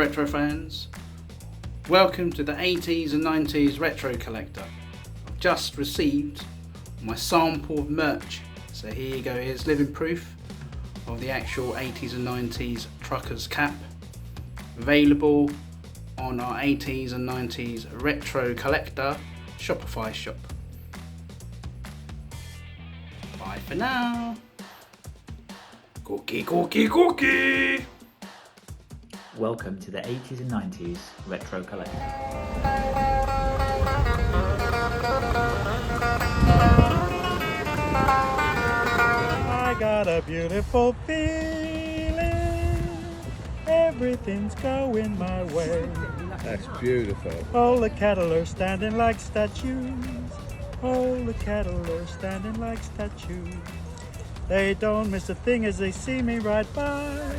retro fans. Welcome to the 80s and 90s retro collector. I've just received my sample of merch. So here you go, here's living proof of the actual 80s and 90s trucker's cap. Available on our 80s and 90s retro collector Shopify shop. Bye for now. Cookie, cookie, cookie! Welcome to the 80s and 90s Retro Collector. I got a beautiful feeling, everything's going my way. That's beautiful. All the cattle are standing like statues, all the cattle are standing like statues. They don't miss a thing as they see me ride by.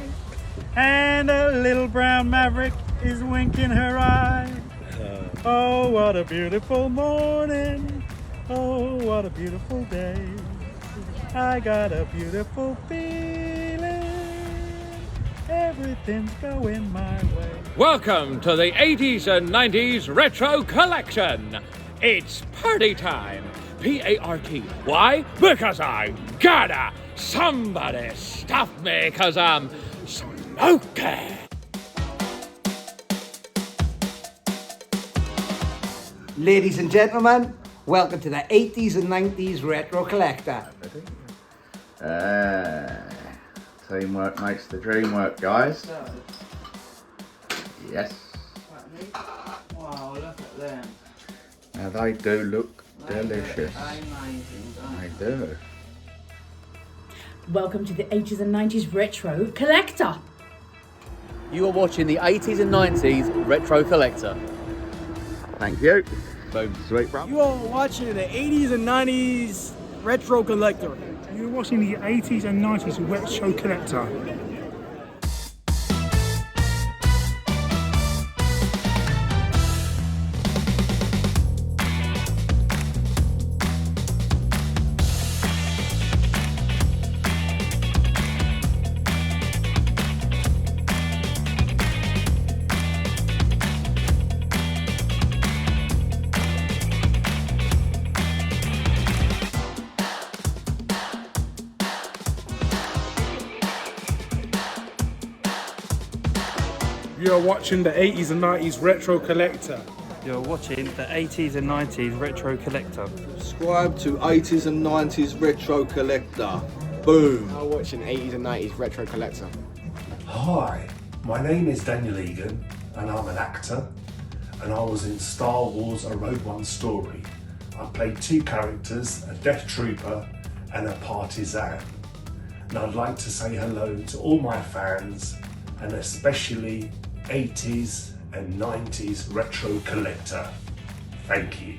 And a little brown maverick is winking her eye. Oh, what a beautiful morning. Oh, what a beautiful day. I got a beautiful feeling. Everything's going my way. Welcome to the 80s and 90s Retro Collection. It's party time. P-A-R-T. Why? Because I gotta. Somebody stop me, cause I'm smoking. Ladies and gentlemen, welcome to the 80s and 90s Retro Collector. Teamwork makes the dream work, guys. Yes. Wow, look at them. Now they do look delicious. Amazing, They do. Welcome to the 80s and 90s Retro Collector. You are watching the 80s and 90s Retro Collector. Thank you. Boom. Sweet, bro. You are watching the 80s and 90s Retro Collector. You're watching the 80s and 90s Retro Collector. You're watching the 80s and 90s Retro Collector. You're watching the 80s and 90s Retro Collector. Subscribe to 80s and 90s Retro Collector. Boom. You're watching 80s and 90s Retro Collector. Hi, my name is Daniel Egan and I'm an actor, and I was in Star Wars A Rogue One Story. I played two characters, a Death Trooper and a Partisan. And I'd like to say hello to all my fans, and especially 80s and 90s Retro Collector. Thank you.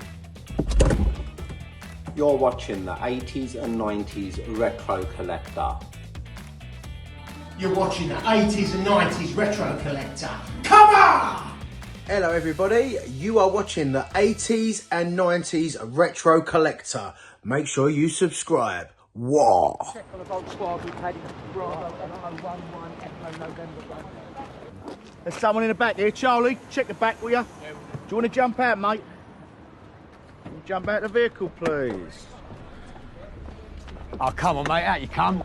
You're watching the 80s and 90s Retro Collector. You're watching the 80s and 90s Retro Collector. Come on! Hello everybody, you are watching the 80s and 90s Retro Collector. Make sure you subscribe. Wow. Check on the Volkswagen Caddy Bravo Echo 11 Echo November 1. There's someone in the back here. Charlie, check the back, will you? Do you want to jump out, mate? Jump out of the vehicle, please. Oh, come on, mate, out you come.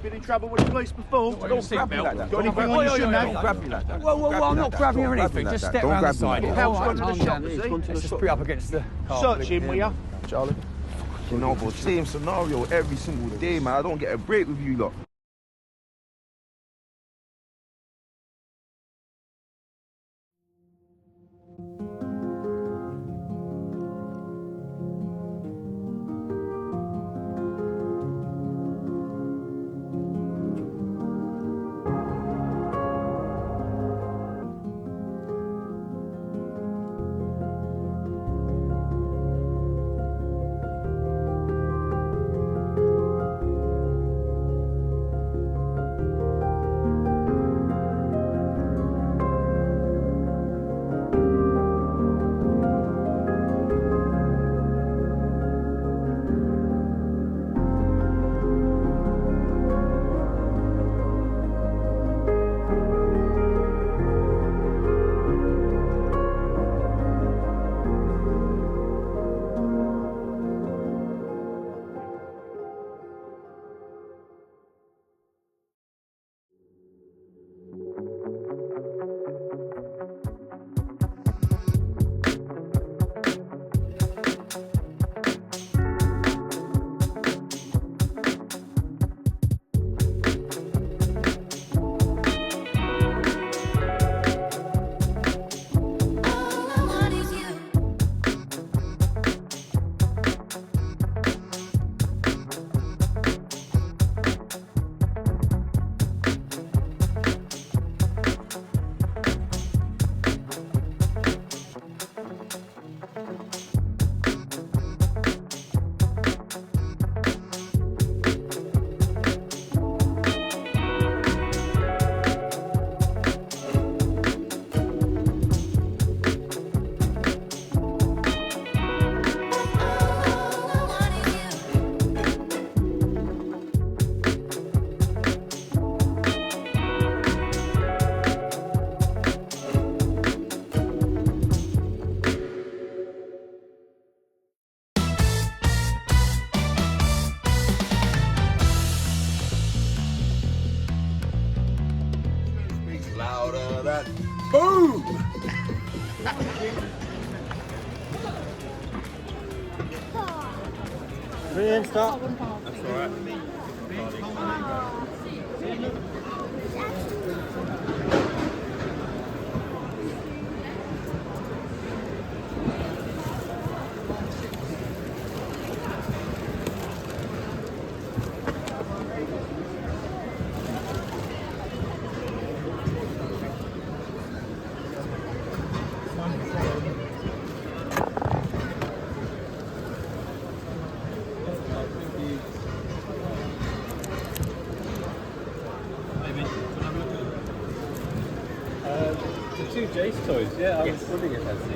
Been in trouble with the police before? Don't grab me like that. Got anything on you shouldn't have? Don't grab me like that. Whoa, I'm not grabbing or anything. Just step round the side. Help's gone to the shop, has he? Let's just put up against the car. Search him, will you? Charlie. You know, but same scenario every single day, man. I don't get a break with you lot. Brilliant start. That's all right. The two Jace toys, yeah, I was wondering if that's the...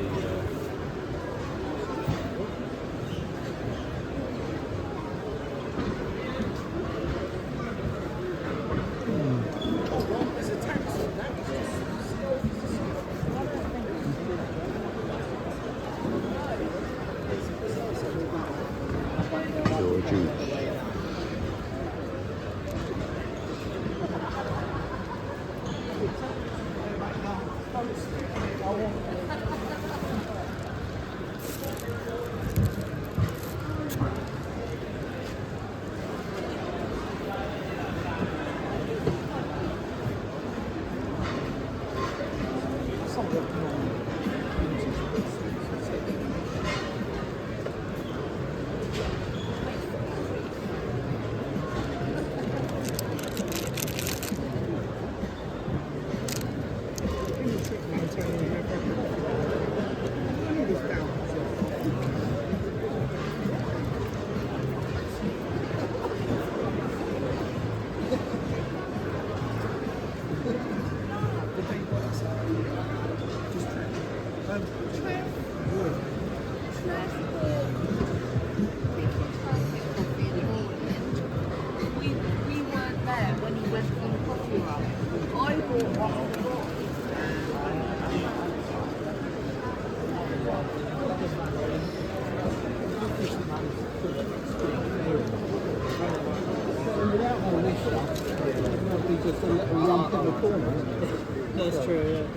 That's true,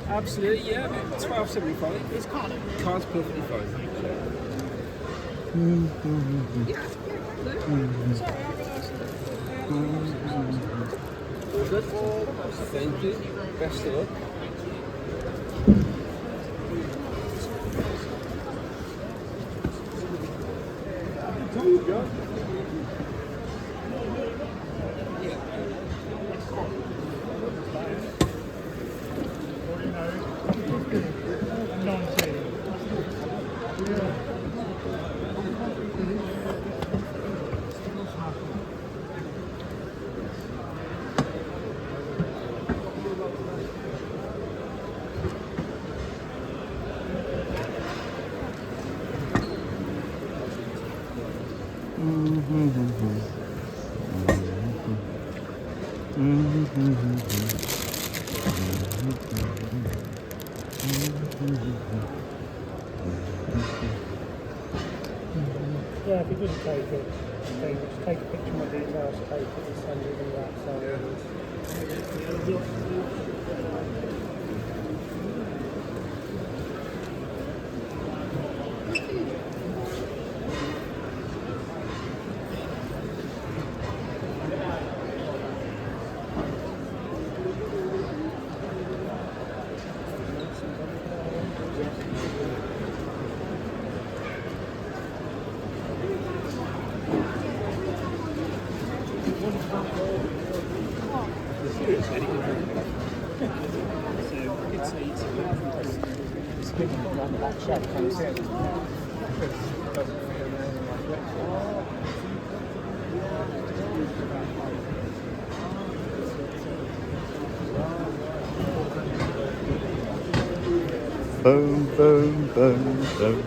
Absolutely, yeah, $12.75. It's card's perfectly fine, thank you. All good? Thank you. Best of luck. Yeah, if you didn't take it, then just take a picture of my details, take it and send it all that. Boom, boom, boom, boom.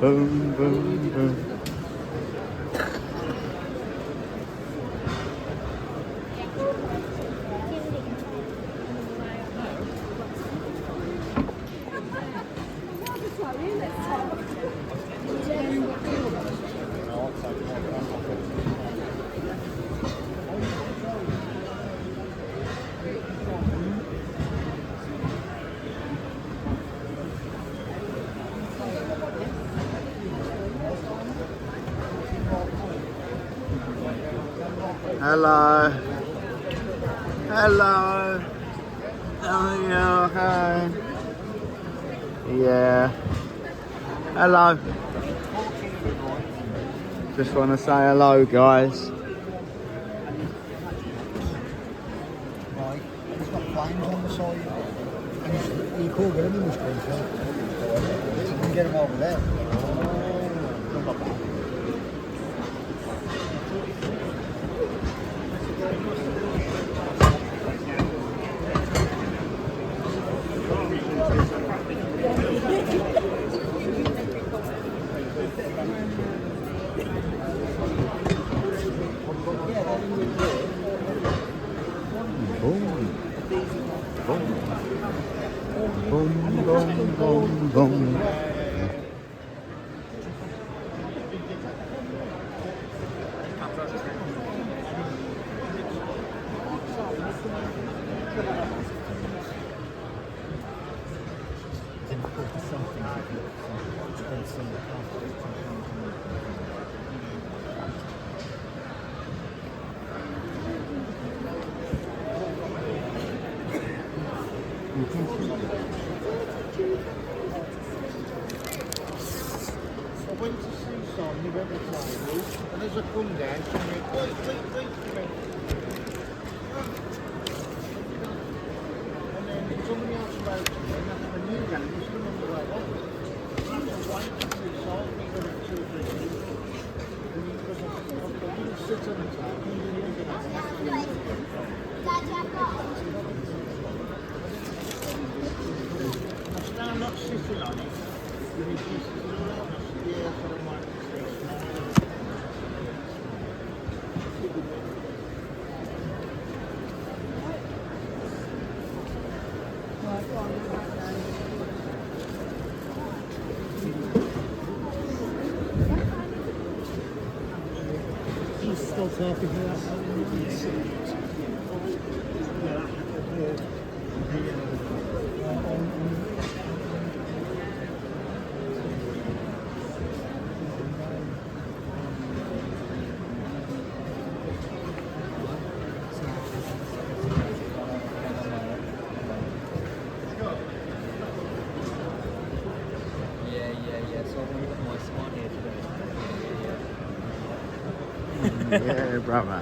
Boom, boom, boom. Hello. Hello. Oh, yeah, hi. Yeah. Hello. Just want to say hello, guys. Right, it's got flames on the side, and you can't get them in this country. So you can get them over there. Boom, boom, boom, boom. I went to see Son, he went to table, and as I come down, she went, wait. And then somebody else spoke to me, and I knew that, he was still on the way up. I was waiting to see Son, he went up 2 or 3 days, and he was I didn't sit on the table, he didn't look at I said, I'm not sitting on it. He said, yeah, so I might He's still talking to us. Yeah, brother.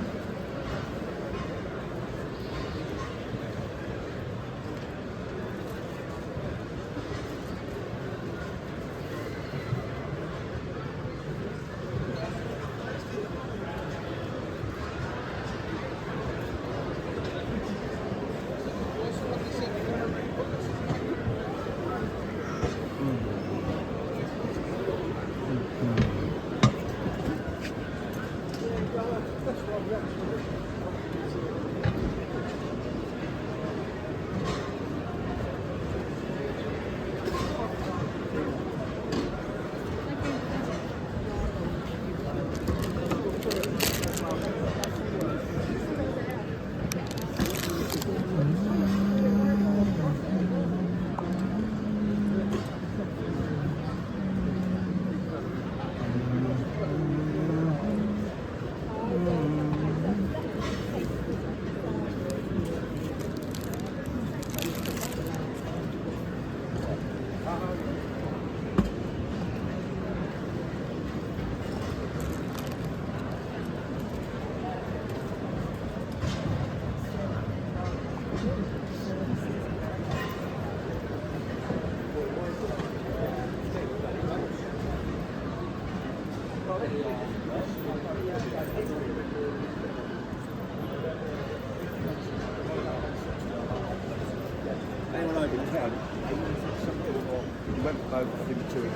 You went over, I think, 2 of them.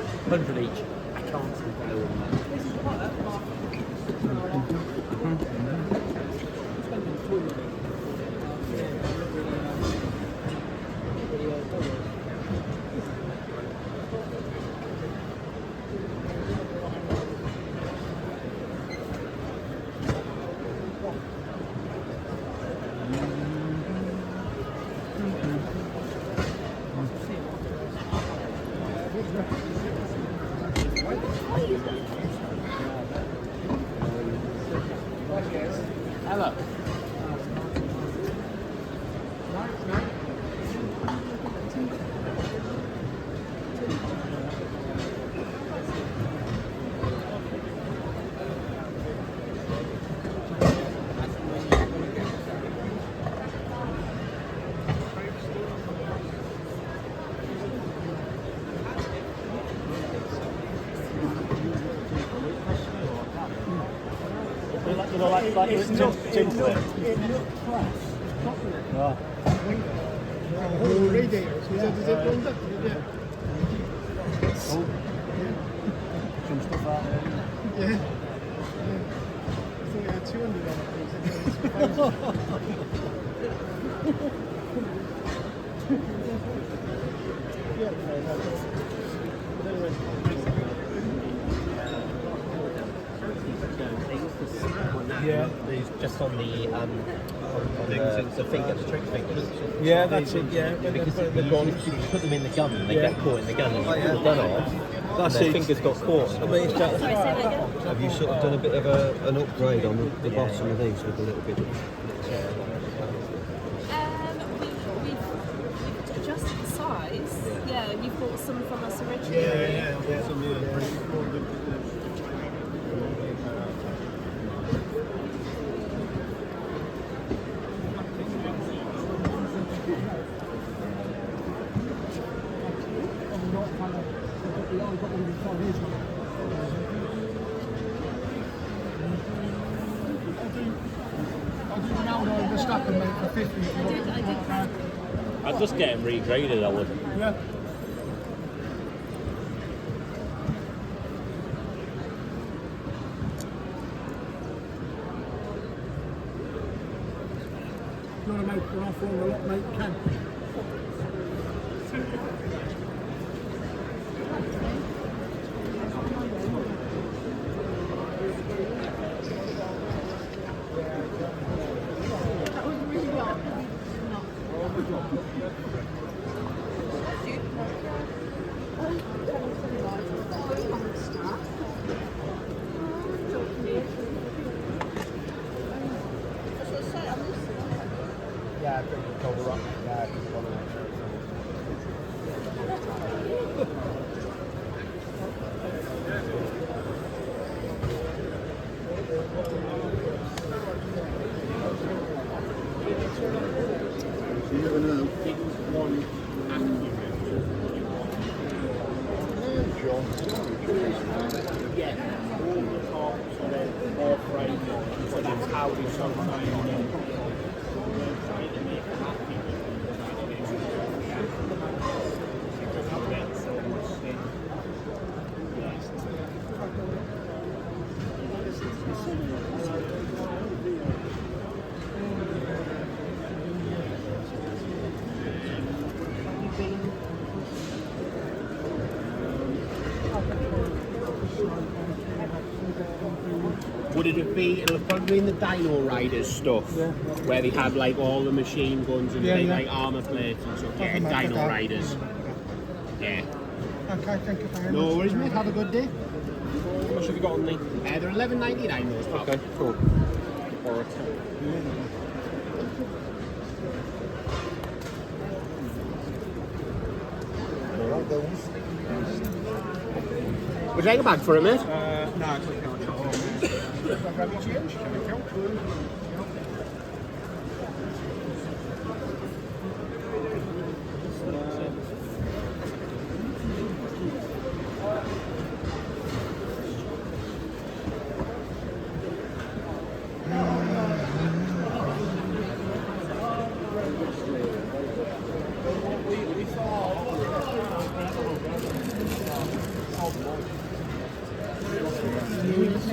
100 each. I can't see Hello. It's not it looked pressed. Right. Oh, radiators. Is it blown up? Some stuff out there. Yeah. I thought you had 200 on Yeah, he's just on the finger, the trick fingers. Yeah, that's it. Yeah, because you put them in the gun and they get caught in the gun, and you pull the gun off. That's and their fingers got caught. Have you sort of done a bit of an upgrade on the bottom of these with a little bit of... We've adjusted the size. Yeah, you bought some from us originally. Yeah. Some, I'd just get him regraded, I would. Yeah. You want to make an offer on the lot, mate? You can. Yeah, I think you cover up. Yeah, I think You never know. so that's how we show Would it be? It'll probably be in the Dino Riders stuff, where they have like all the machine guns and big like armor plates and stuff. Yeah, Dino Riders. Yeah. Okay, thank you very much. No worries, mate. Have a good day. How much have you got on me? They're $11.99 those. Okay, cool. Or a 10. Would you like a bag for it, mate? No, it's okay. I'll grab your change.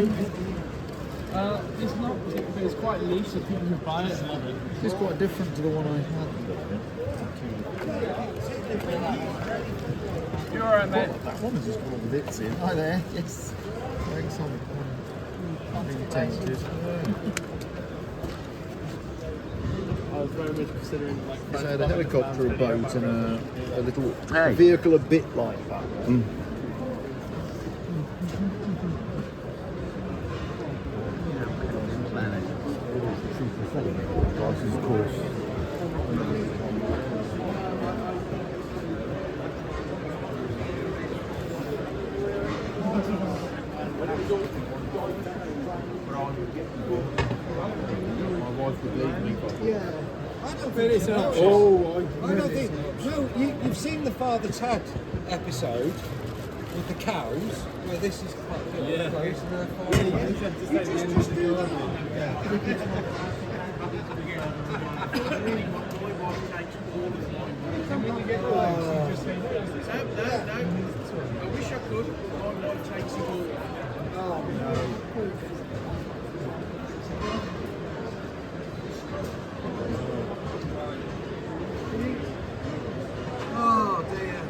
Thank you. It's not, it's quite loose, so people who buy it love it. It's quite different to the one I had. You're alright, mate. That one has just got all the bits in. Hi there. Yes. Thanks on. I'm being tempted. I was very much considering like. So I had a helicopter, a boat, and a little vehicle a bit like that. Prices, of course. My wife would leave me. Yeah. I don't think it's you know. I don't think. No, you've seen the Father Tad episode with the cows, where this is quite good. Yeah. Close and I wish I could. My wife takes it all. Oh no. Oh dear.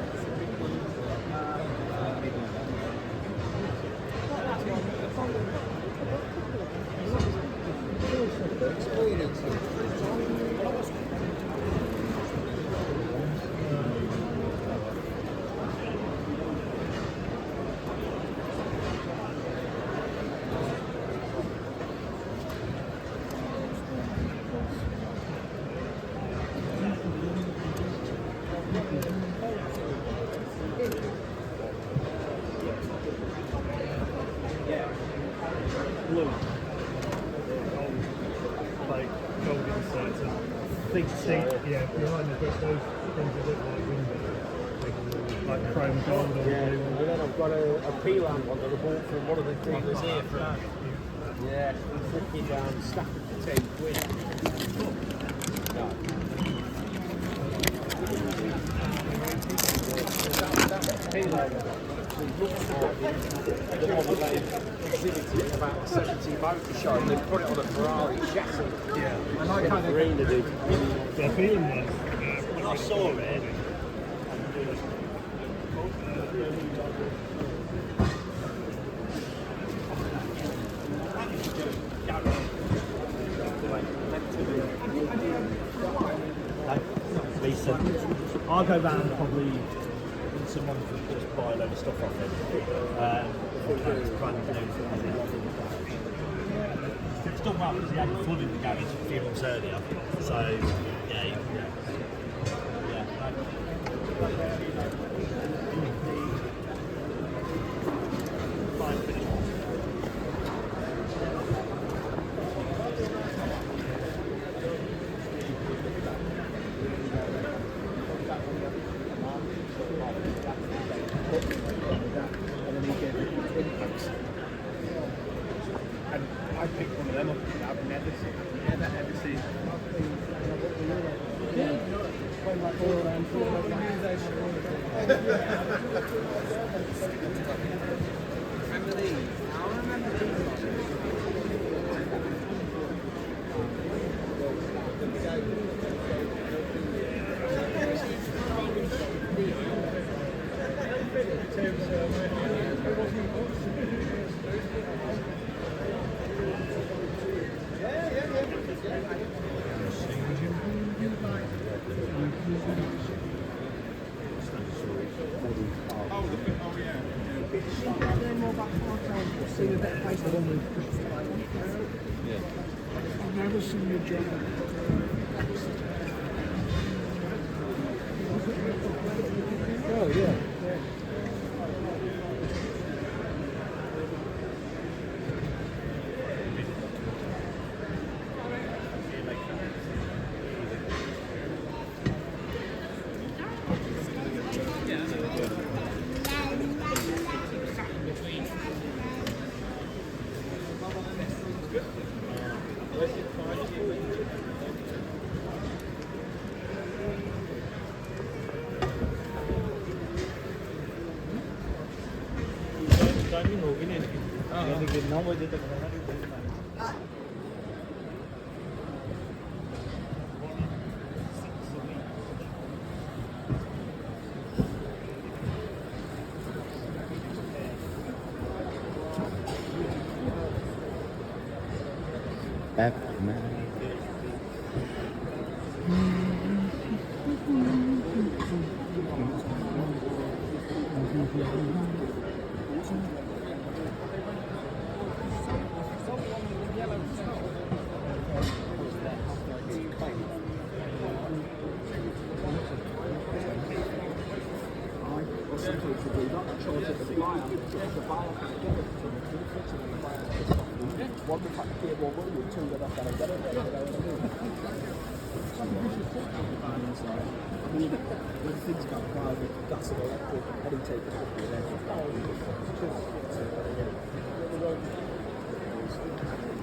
Big seat, yeah, behind the those things that look like windows, like chrome gold or blue. And then I've got a peel lamp one that I bought from one of the dealers here from. Yeah, freaking stack it for 10 quid. Exhibited about the 70 motor show and they put it on a Ferrari chassis. Yeah, I like how they green did. The feeling was when I saw it. Lisa, I'll go round probably when someone can just buy a load of stuff off him. It's done well because he had it full in the garage a few months earlier. So, yeah. Fine finish. And I picked one of them up that I've never seen. Remember these? I remember these. I've never seen you jump. Oh yeah. Timing होगी ना इनकी यानी कि 9 बजे तक रहना भी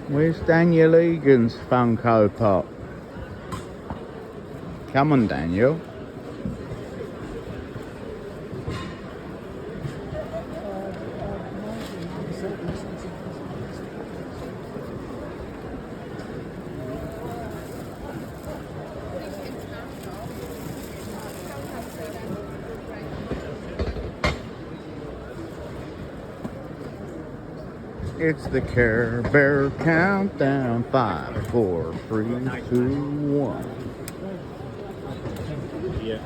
Where's Daniel Egan's Funko Pop? Come on, Daniel. It's the Care Bear countdown. 5, 4, 3, 2, 1. Yeah.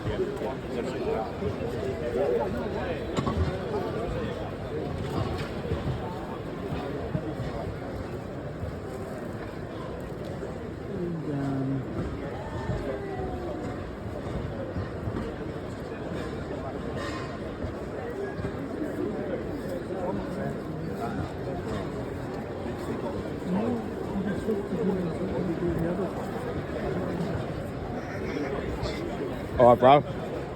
Alright, bro.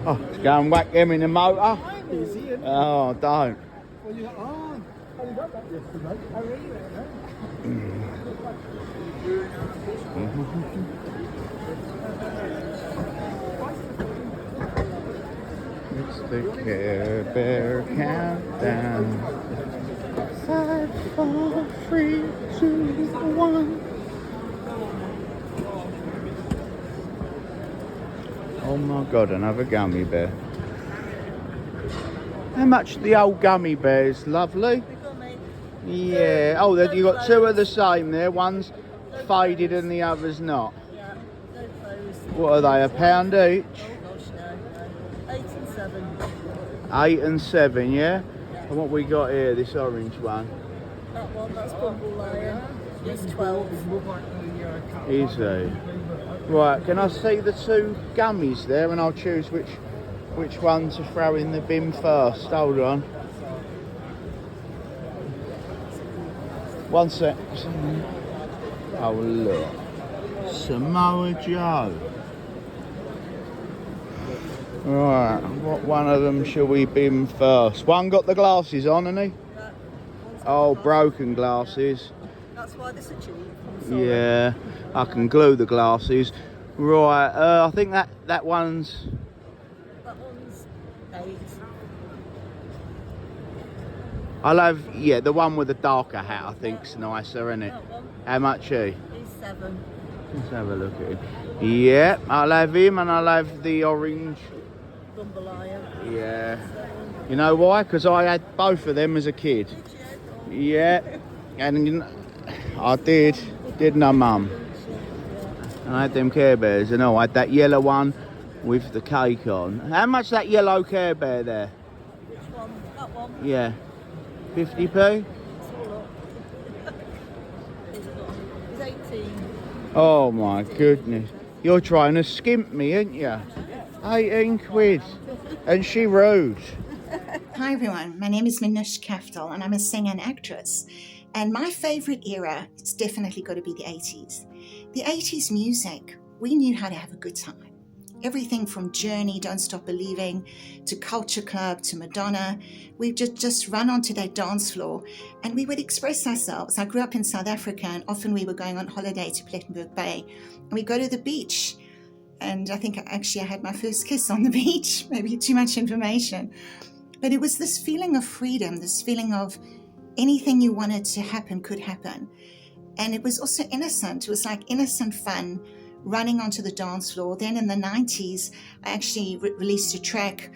Oh, let's go and whack him in the motor. Oh, don't. Well, you're on. Oh, you got that yesterday. I read it, It's the Care Bear countdown. 5, 4, 3, 2, 1. Oh my God, another gummy bear. How much the old gummy bears? Lovely. Yeah. Oh, you got two of the same there. One's faded and the other's not. What are they? £1 each? 8 and 7. 8 and 7, yeah? And what we got here? This orange one. That one, that's Bumble Lion. He's 12. Is he? Right, can I see the two gummies there and I'll choose which one to throw in the bin first. Hold on. One sec. Oh look. Samoa Joe. Right, what one of them shall we bin first? One got the glasses on, hasn't he? Oh, broken glasses. That's why this is cheap. Yeah, I can glue the glasses. Right, I think that one's... That one's 8. I'll have, yeah, the one with the darker hat I think's nicer, isn't it? How much he? He's 7. Let's have a look at him. Yeah, I'll have him and I'll have the orange. Bumble Lion. Yeah. You know why? Because I had both of them as a kid. Yeah, and you know, I didn't I, Mum? And I had them Care Bears, and I had that yellow one with the cake on. How much that yellow Care Bear there? Which one? That one? Yeah. 50p? He's 18. Oh my goodness. You're trying to skimp me, ain't you? 18 quid. And she rude. Hi everyone, my name is Minush Kaftal and I'm a singer and actress. And my favourite era is definitely got to be the 80s. The 80s music, we knew how to have a good time. Everything from Journey, Don't Stop Believing, to Culture Club, to Madonna. We'd just run onto that dance floor and we would express ourselves. I grew up in South Africa and often we were going on holiday to Plettenberg Bay and we'd go to the beach. And I think I had my first kiss on the beach, maybe too much information. But it was this feeling of freedom, this feeling of anything you wanted to happen could happen. And it was also innocent. It was like innocent fun, running onto the dance floor. Then in the 90s, I actually released a track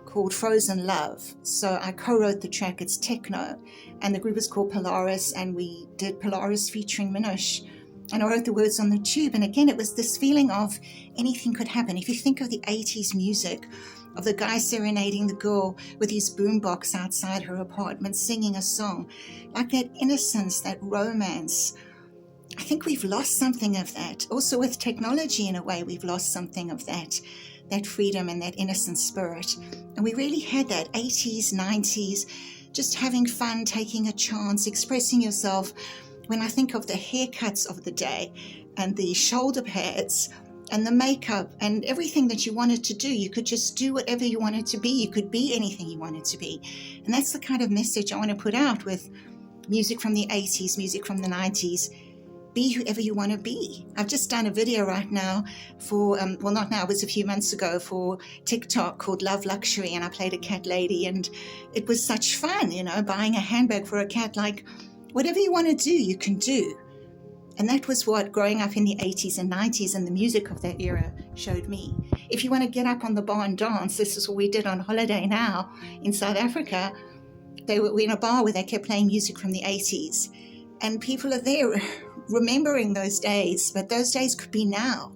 called Frozen Love. So I co-wrote the track, it's techno. And the group is called Polaris, and we did Polaris featuring Minush. And I wrote the words on the tube. And again, it was this feeling of anything could happen. If you think of the 80s music, of the guy serenading the girl with his boombox outside her apartment, singing a song, like that innocence, that romance. I think we've lost something of that. Also with technology, in a way, we've lost something of that. that freedom and that innocent spirit. And we really had that 80s, 90s, just having fun, taking a chance, expressing yourself. When I think of the haircuts of the day and the shoulder pads and the makeup and everything that you wanted to do, you could just do whatever you wanted to be. You could be anything you wanted to be. And that's the kind of message I want to put out with music from the 80s, music from the 90s. Be whoever you want to be. I've just done a video right now for, well, not now, it was a few months ago, for TikTok called Love Luxury, and I played a cat lady, and it was such fun, you know, buying a handbag for a cat. Like, whatever you want to do, you can do. And that was what growing up in the 80s and 90s and the music of that era showed me. If you want to get up on the bar and dance, this is what we did on holiday now in South Africa. We were in a bar where they kept playing music from the 80s. And people are there remembering those days, but those days could be now.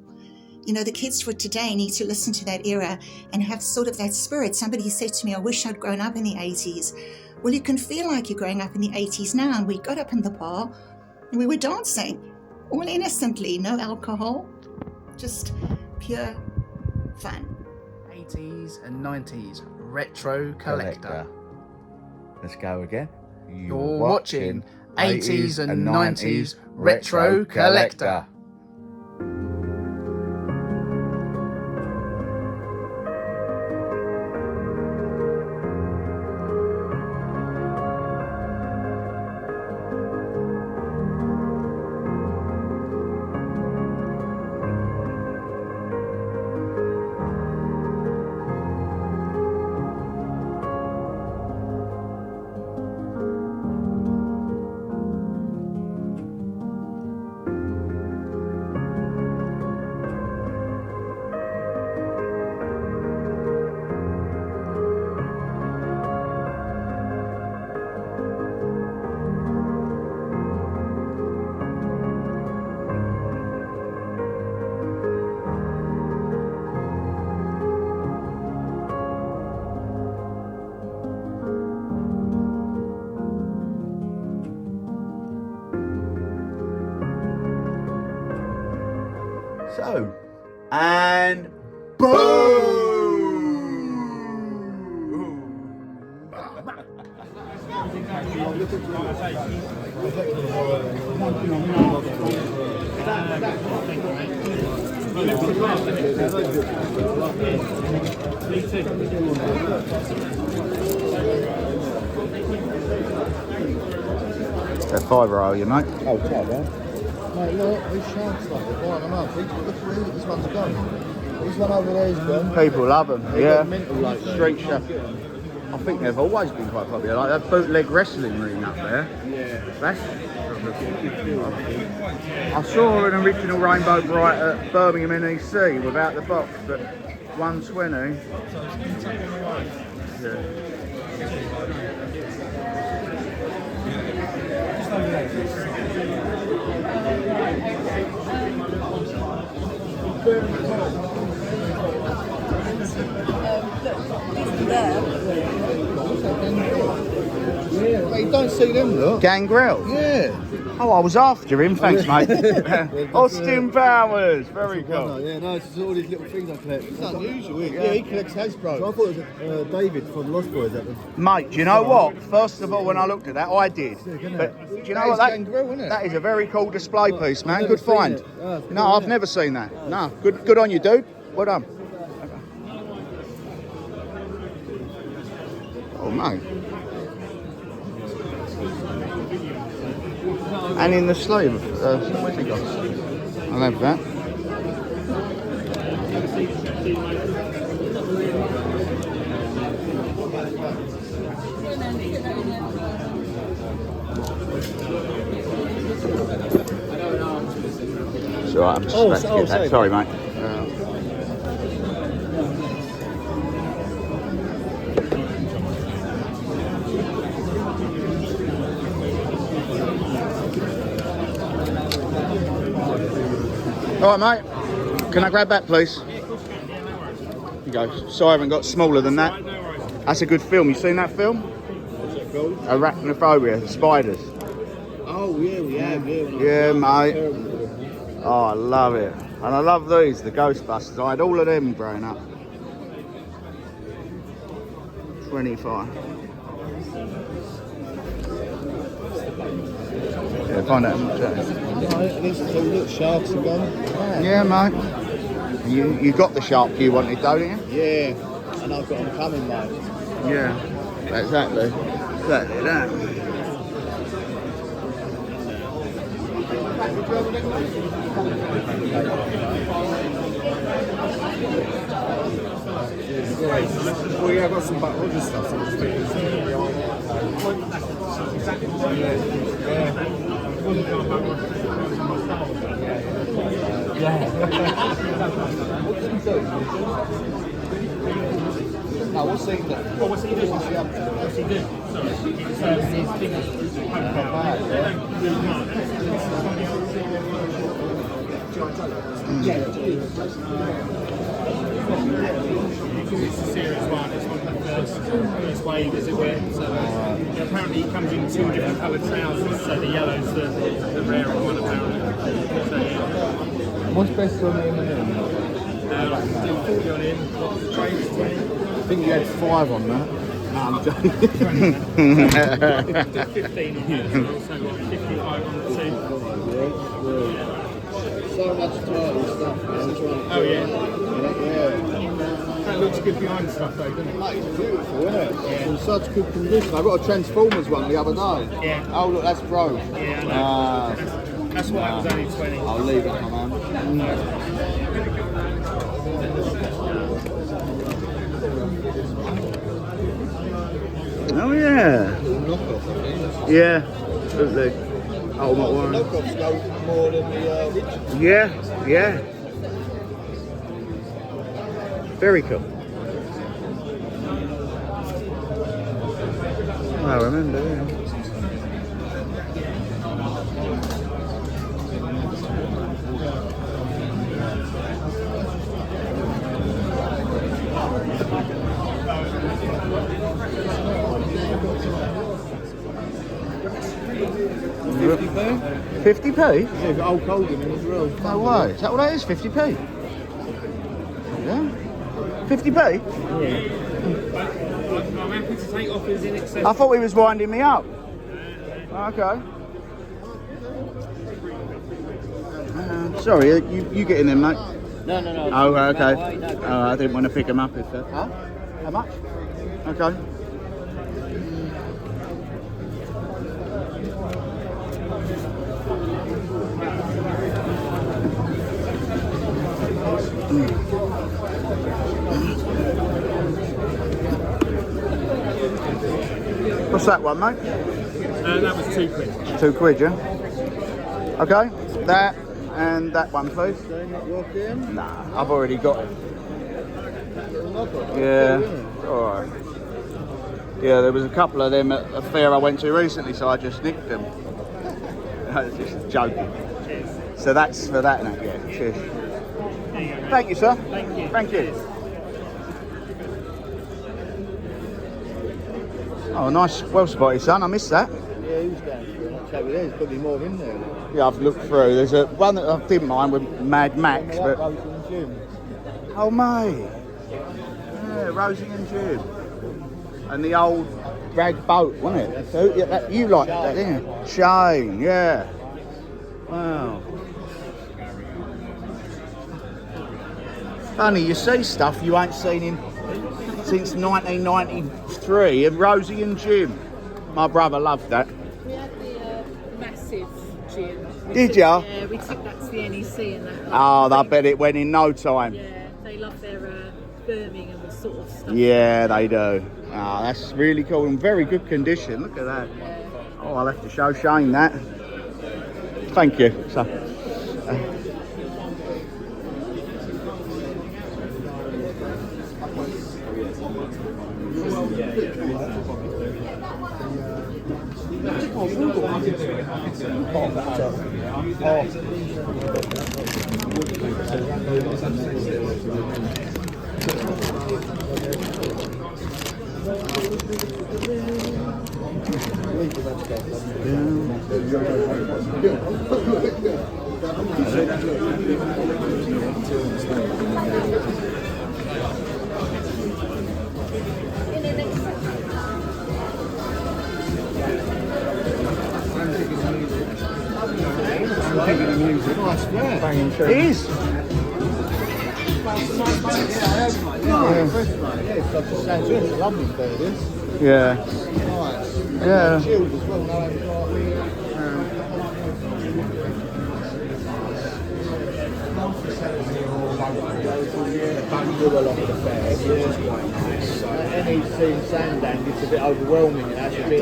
You know, the kids for today need to listen to that era and have sort of that spirit. Somebody said to me, I wish I'd grown up in the 80s. Well, you can feel like you're growing up in the 80s now. And we got up in the bar and we were dancing, all innocently, no alcohol, just pure fun. 80s and 90s retro collector. Let's go again. You're watching 80s and 90s retro collector. So, and boom! They're £5, you mate. Oh, £5. Mate, look, these sharks stuff, they're buying them up. Look, this one's gone. This one over there is gone. People love them, yeah. Like Street show. I think they've always been quite popular. Like that bootleg wrestling ring up there. Yeah. That's. I saw an original Rainbow Bright at Birmingham NEC without the box, but 120. Yeah. You don't see them, look. Gangrel? Yeah. Oh, I was after him, thanks mate. Austin Powers, very cool. Yeah, no, it's just all these little things I collect. It's unusual, isn't it? Yeah, he collects Hasbro. So I thought it was David from Lost Boys. Mate, do you know what? First of all, when I looked at that, I did. But do you know what? That is a very cool display piece, man. Good find. No, I've never seen that. No, good on you, dude. Well done. Oh, mate. And in the sleeve, where's he got? I'll have that. It's alright, I'm just about to get that. Sorry, mate. All right, mate. Can I grab that, please? Here you go. Sorry, I haven't got smaller than that. That's a good film. You seen that film? What's that called? Arachnophobia, spiders. Oh, yeah, we have. Yeah, mate. Oh, I love it. And I love these, the Ghostbusters. I had all of them growing up. 25. Yeah, find out how much that is. At least look, sharks are gone. Yeah, mate. You got the shark you wanted, though, didn't you? Yeah, and I've got them coming, mate. Yeah, exactly. Exactly that. Well, yeah, I've got some other stuff. So no, what's he doing? Oh, what's he doing? What's he doing? It's a serious one. It's one of the first wave, as it were. So apparently it comes in 2 different coloured trousers. So the yellow's the rarer one, apparently. So, yeah. What's best on him and him? Do 40 on him. Trades 20. I think you had 5 on that. No, I'm joking. 15 on him. So 55 on the 2. So much title stuff. Oh yeah. That looks good behind stuff though, doesn't it? Mate, it's beautiful, isn't it? Yeah. In such good condition. I got a Transformers one the other day. Yeah. Oh look, that's broke. Yeah, I know. That's why it was only 20. I'll leave it, come on. Oh yeah. Yeah. Absolutely. Oh, my one. Knockoffs go more than the original. Yeah, yeah. Very cool. I remember, yeah. £50? 50p? Yeah, got old cold in it as well. No way. Is that what that is? 50p? Yeah. 50p? I'm happy to take offers in excess. I thought he was winding me up. Okay. Sorry, you get in there, mate. No. Oh, okay. Oh, I didn't want to pick him up if that. Huh? How much? Okay. What's that one, mate? That was £2. £2, yeah? Okay, that and that one, please. Nah, I've already got it. Yeah, alright. Yeah, there was a couple of them at a fair I went to recently, so I just nicked them. I was just joking. Cheers. So that's for that now, yeah. Cheers. Thank you, sir. Thank you. Thank you. Oh, nice, well spotted, son. I missed that. Yeah, he was going through. I'll check with there's probably more in there. Yeah, I've looked through. There's a one that I didn't mind with Mad Max, but oh mate, yeah, Rosie and Jim, and the old rag boat, wasn't it? So, yeah, you liked that, didn't you? Shane, yeah. Wow. Funny, you see stuff you ain't seen in since 1993, and Rosie and Jim. My brother loved that. We had the massive gym. Did ya? Yeah, we took that to the NEC and that. Oh, I bet it went in no time. Yeah, they love their Birmingham sort of stuff. Yeah, they do. Oh, that's really cool. In very good condition. Look at that. Yeah. Oh, I'll have to show Shane that. Thank you. So, thinking of music. Nice flat. Banging tune. It is. It's lovely there, this. Yeah. Nice. Yeah. Chilled as well. Don't do a lot of the fairs, which is quite nice. So any scene Sandang, it's a bit overwhelming. And that's a bit.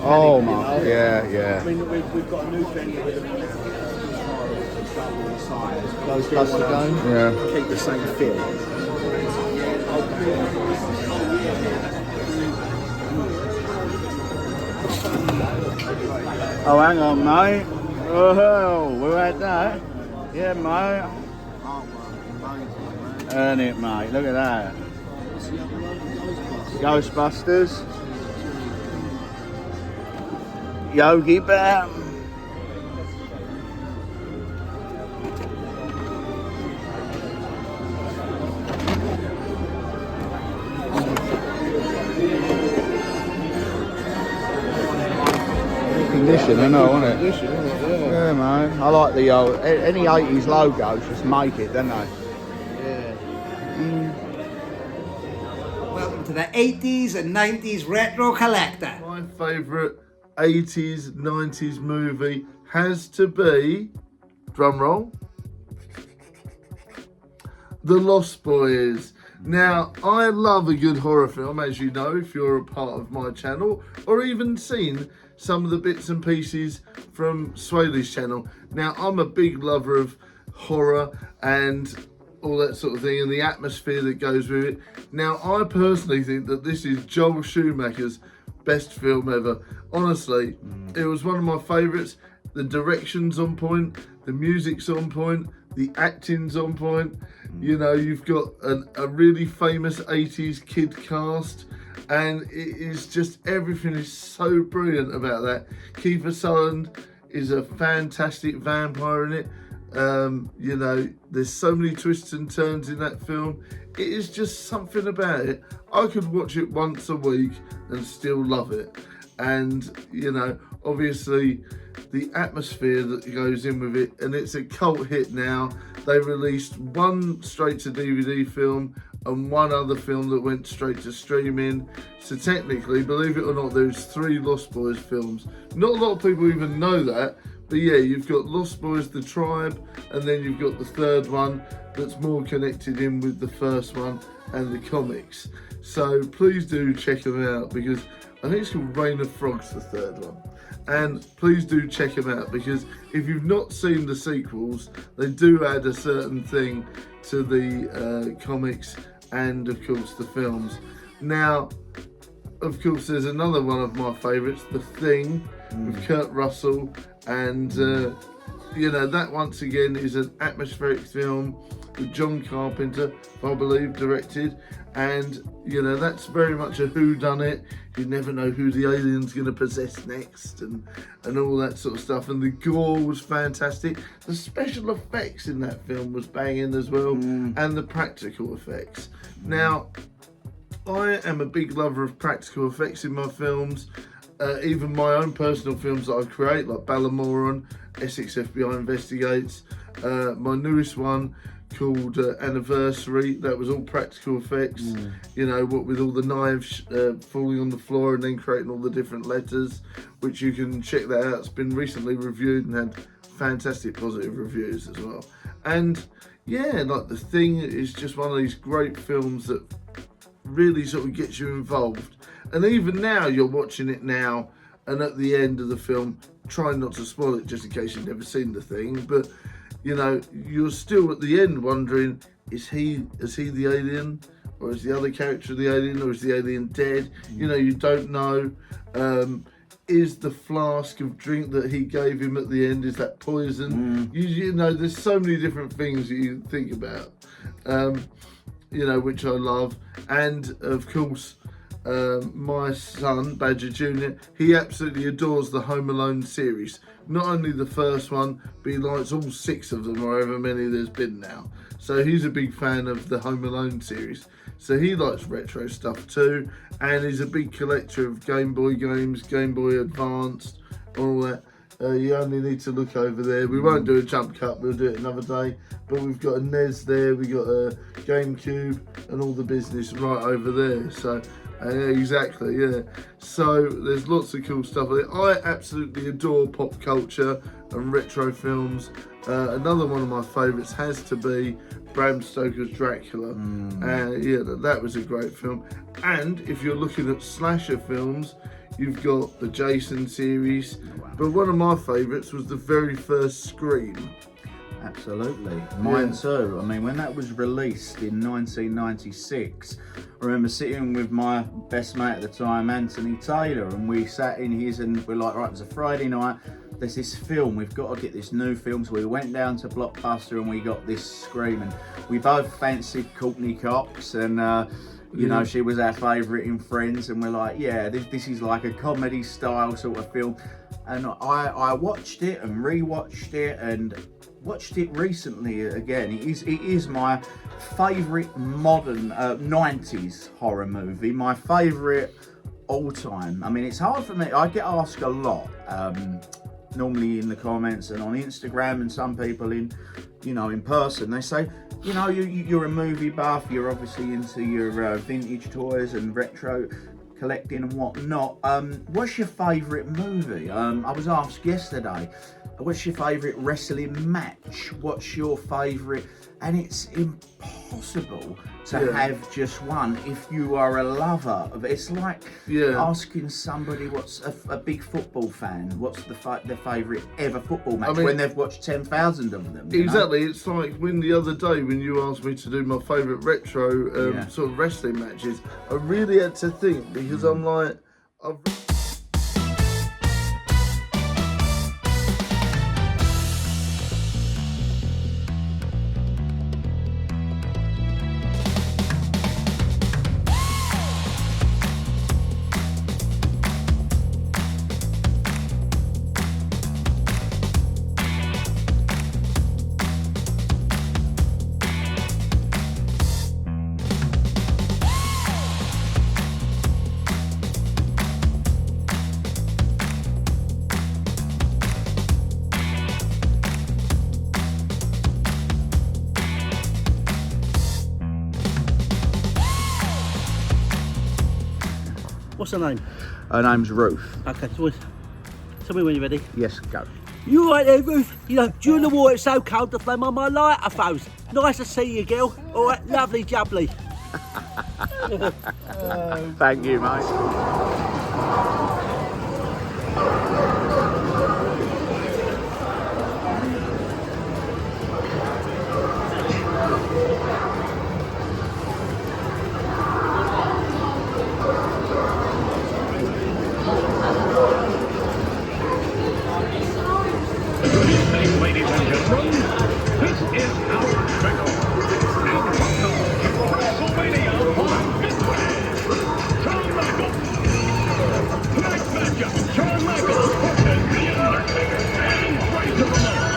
Oh my, yeah. I mean, we've got a new trend with them. Ghostbuster game. Yeah. Keep the same feel. Oh, hang on, mate. Oh, we had that. Yeah, mate. Earn it, mate. Look at that. Ghostbusters. Yogi Bear. Condition, I know, isn't it? Yeah, man. I like the old. Any 80s logos just make it, don't they? Welcome to the 80s and 90s Retro Collector. My favourite 80s, 90s movie has to be, drum roll, The Lost Boys. Now, I love a good horror film, as you know, if you're a part of my channel, or even seen some of the bits and pieces from Swaley's channel. Now, I'm a big lover of horror and all that sort of thing, and the atmosphere that goes with it. Now, I personally think that this is Joel Schumacher's best film ever. Honestly, it was one of my favourites. The direction's on point, the music's on point, the acting's on point. You know, you've got a really famous 80s kid cast, and it is just, everything is so brilliant about that. Kiefer Sutherland is a fantastic vampire in it. You know, there's so many twists and turns in that film. It is just something about it. I could watch it once a week and still love it. And, you know, obviously the atmosphere that goes in with it, and it's a cult hit now. They released one straight to DVD film and one other film that went straight to streaming. So technically, believe it or not, there's 3 Lost Boys films. Not a lot of people even know that, but yeah, you've got Lost Boys, The Tribe, and then you've got the third one that's more connected in with the first one and the comics. So please do check them out, because I think it's called Reign of Frogs, the third one. And please do check them out, because if you've not seen the sequels, they do add a certain thing to the comics and, of course, the films. Now, of course, there's another one of my favourites, The Thing, with Kurt Russell. And, you know, that once again is an atmospheric film that John Carpenter, I believe, directed. And, you know, that's very much a whodunit. You never know who the alien's going to possess next, and all that sort of stuff. And the gore was fantastic. The special effects in that film was banging as well, and the practical effects. Now, I am a big lover of practical effects in my films. Even my own personal films that I create, like Ballamoran, Essex FBI Investigates. My newest one called Anniversary, that was all practical effects. You know, what with all the knives falling on the floor and then creating all the different letters, which you can check that out. It's been recently reviewed and had fantastic positive reviews as well. And yeah, like The Thing is just one of these great films that really sort of gets you involved. And even now, you're watching it now, and at the end of the film, try not to spoil it just in case you've never seen The Thing, but you know, you're still at the end wondering, is he the alien, or is the other character the alien, or is the alien dead? You know, you don't know. Is the flask of drink that he gave him at the end, is that poison? You know, there's so many different things that you think about, you know, which I love. And of course, my son, Badger Jr., he absolutely adores the Home Alone series. Not only the first one, but he likes all 6 of them, or however many there's been now. So he's a big fan of the Home Alone series. So he likes retro stuff too, and he's a big collector of Game Boy games, Game Boy Advanced, all that. You only need to look over there. We won't do a jump cut, we'll do it another day. But we've got a NES there, we've got a GameCube and all the business right over there. So, exactly, yeah. So there's lots of cool stuff. I absolutely adore pop culture and retro films. Another one of my favourites has to be Bram Stoker's Dracula. Yeah, that was a great film. And if you're looking at slasher films, you've got the Jason series, but one of my favourites was the very first Scream. Absolutely, mine too. I mean, when that was released in 1996, I remember sitting with my best mate at the time, Anthony Taylor, and we sat in his and we're like, right, it was a Friday night, there's this film, we've got to get this new film. So we went down to Blockbuster and we got this Scream, and we both fancied Courtney Cox, and you know, she was our favourite in Friends, and we're like, yeah, this is like a comedy style sort of film. And I watched it and rewatched it and watched it recently again. It is my favourite modern 90s horror movie, my favourite all time. I mean, it's hard for me, I get asked a lot, normally in the comments and on Instagram, and some people in, you know, in person, they say, you know, you're a movie buff, you're obviously into your vintage toys and retro collecting and whatnot. What's your favourite movie? I was asked yesterday, what's your favourite wrestling match? What's your favourite? And it's impossible to have just one if you are a lover of it. It's like asking somebody what's a big football fan, what's their favourite ever football match, when they've watched 10,000 of them. Exactly, it's like when the other day when you asked me to do my favourite retro sort of wrestling matches, I really had to think, because I'm like, What's her name? Her name's Ruth. Okay, so tell me when you're ready. Yes, go. You right there, Ruth? You know, during the war it's so cold, the flame on my lighter froze. Nice to see you, girl. All right, lovely jubbly. Thank you, mate. Ladies and gentlemen, this is our record. Our from WrestleMania on Midway. Shawn Michaels. Tonight's matchup, Shawn Michaels versus The Undertaker and Razor Ramon.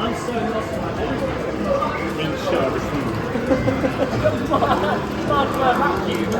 I'm so lost in my head. In service. Come on, not for a vacuum.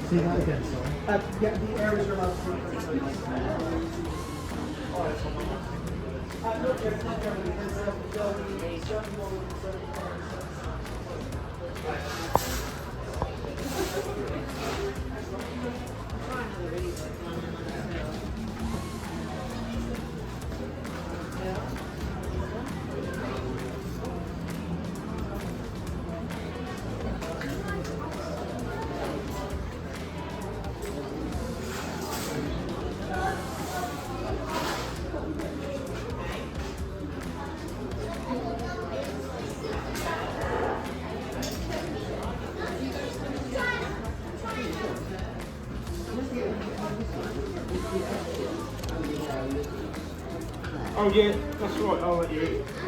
See that again, sorry. Yeah, the areas are allowed to Oh yeah, that's right, I'll let you eat.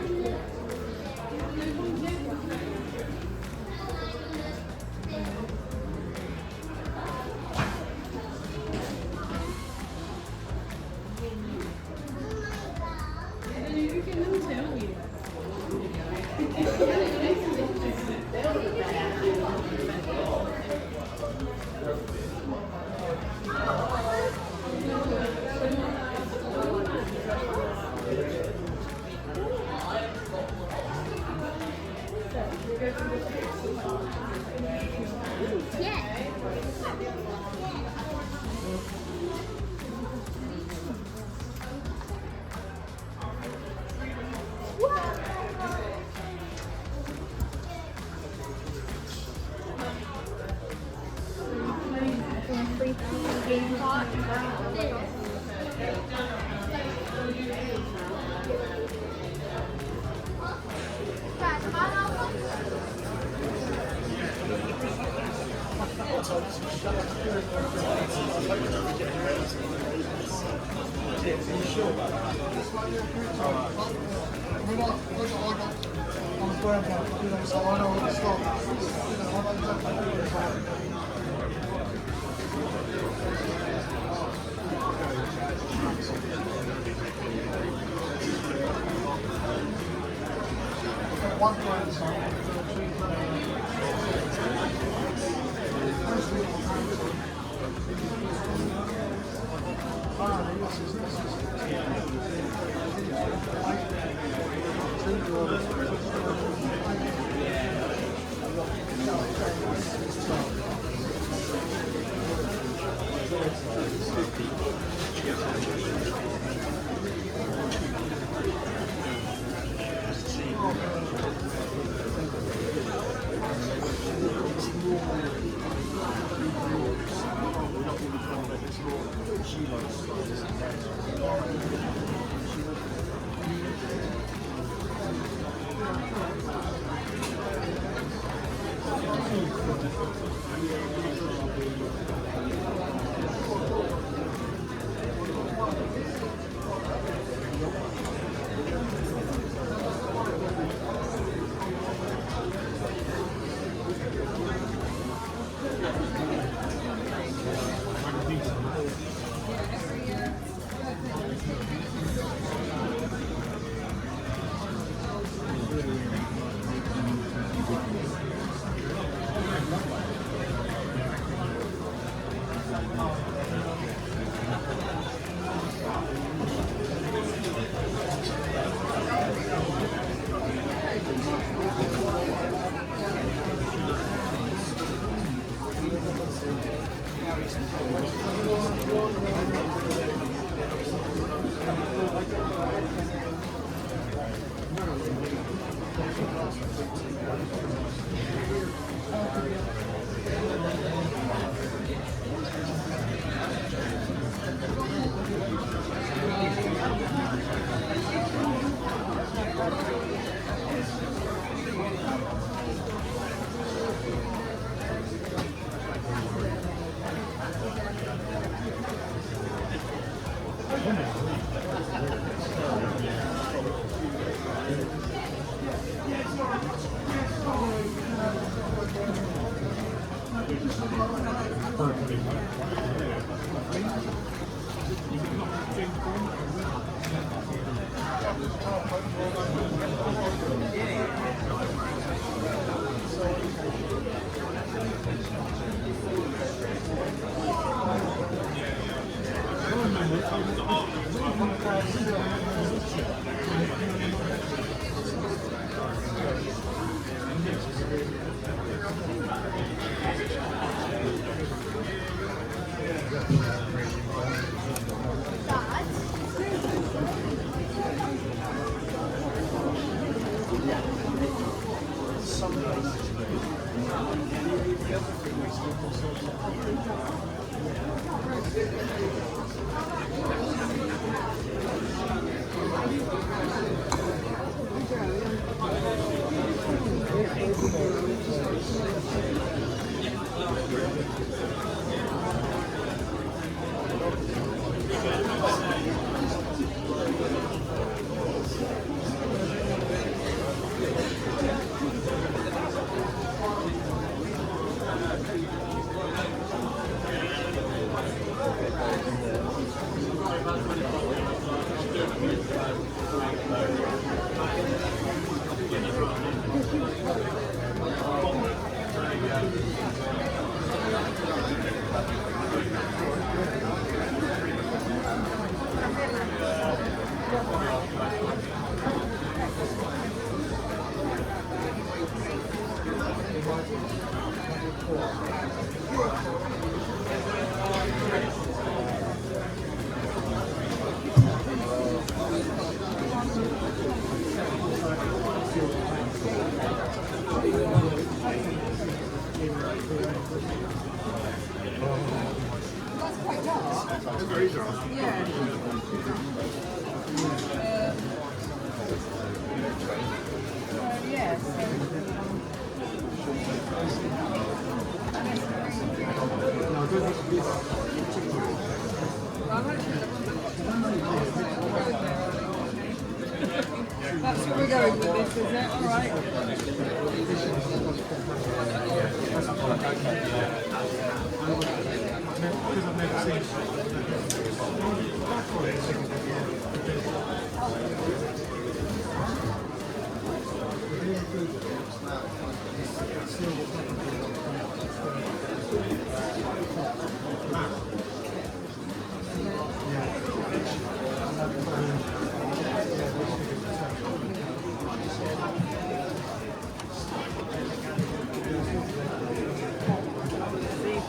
That's where we're going with this, is it? All right.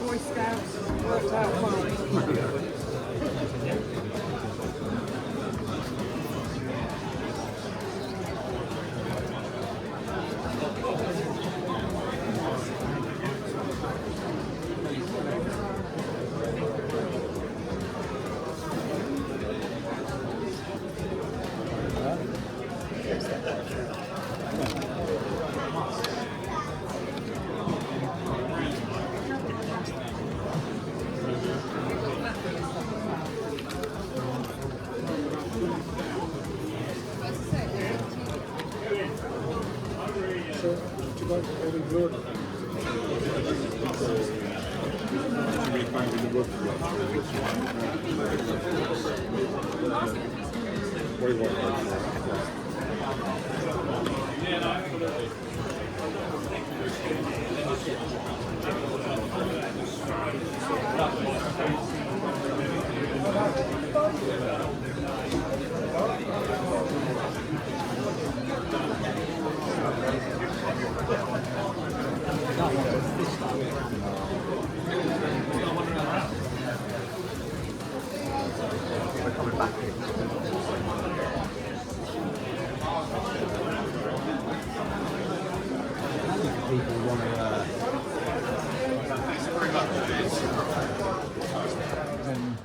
Boy Scouts worked out fine.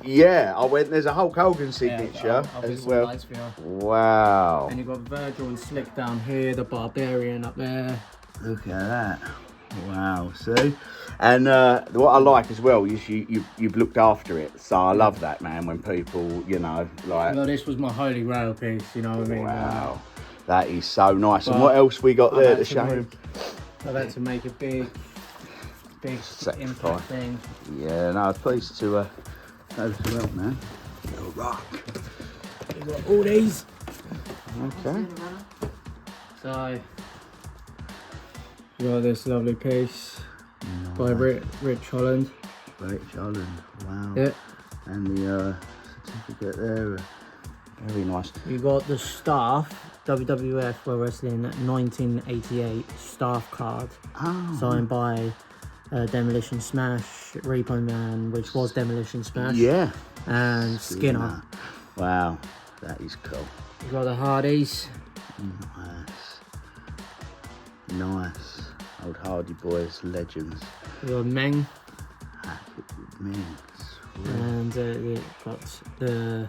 Yeah, I went. There's a Hulk Hogan signature as well. Wow. And you've got Virgil and Slick down here, the Barbarian up there. Look at that. Wow. See? And what I like as well is you've looked after it. So I love that, man, when people, you know, like... Well, this was my holy grail piece, you know what I mean? Wow. That is so nice. And what else we got there to show him? I've had to make a big impact thing. Yeah, no, I was pleased to go as well, man. Little rock. We've got all these. Okay. So, we got this lovely piece by Rich Holland. Rich Holland, wow. Yep. And the certificate there, very nice. You got the staff, WWF World Wrestling 1988 staff card, signed by Demolition Smash, Repo Man, which was Demolition Smash. Yeah. And Skinner. Wow, that is cool. You got the Hardys. Nice. Old Hardy Boys, legends. You got Meng. Meng. And you got the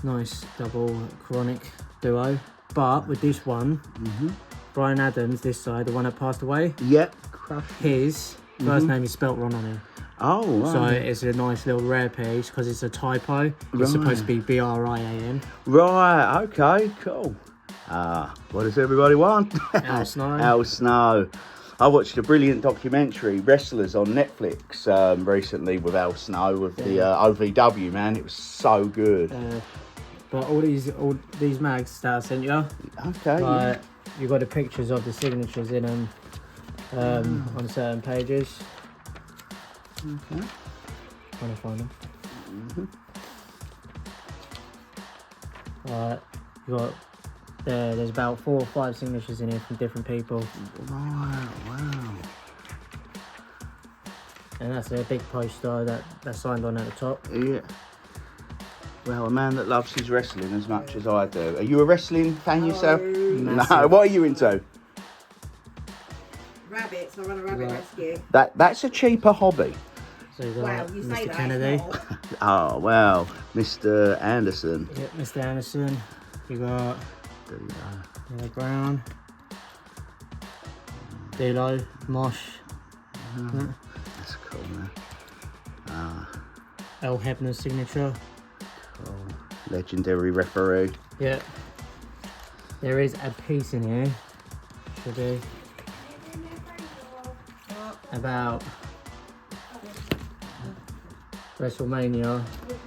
nice double Chronic duo. But with this one, Brian Adams, this side, the one that passed away. Yep. His first name is spelt wrong on here. Oh, right. So it's a nice little rare piece because it's a typo. It's supposed to be BRIAN. Right, okay, cool. What does everybody want? Al Snow. Al Snow. I watched a brilliant documentary, Wrestlers, on Netflix recently with Al Snow of the OVW, man. It was so good. But all these mags that I sent you, okay, you got the pictures of the signatures in them on certain pages. Okay. Trying to find them. You got there's about 4 or 5 signatures in here from different people. Wow. And that's a big poster that's signed on at the top. Yeah. Well, a man that loves his wrestling as much as I do. Are you a wrestling fan yourself? Massive. No. What are you into? Rabbits. I run a rabbit rescue. That's a cheaper hobby. So you got Well, you say Mr. that, Kennedy. it's not. Oh, wow. Mr. Anderson. Yep, Mr. Anderson. You got Brown. D'Lo, Mosh. That's cool, man. L. Hebner's signature. Cool. Legendary referee. Yep. There is a piece in here. Should be about WrestleMania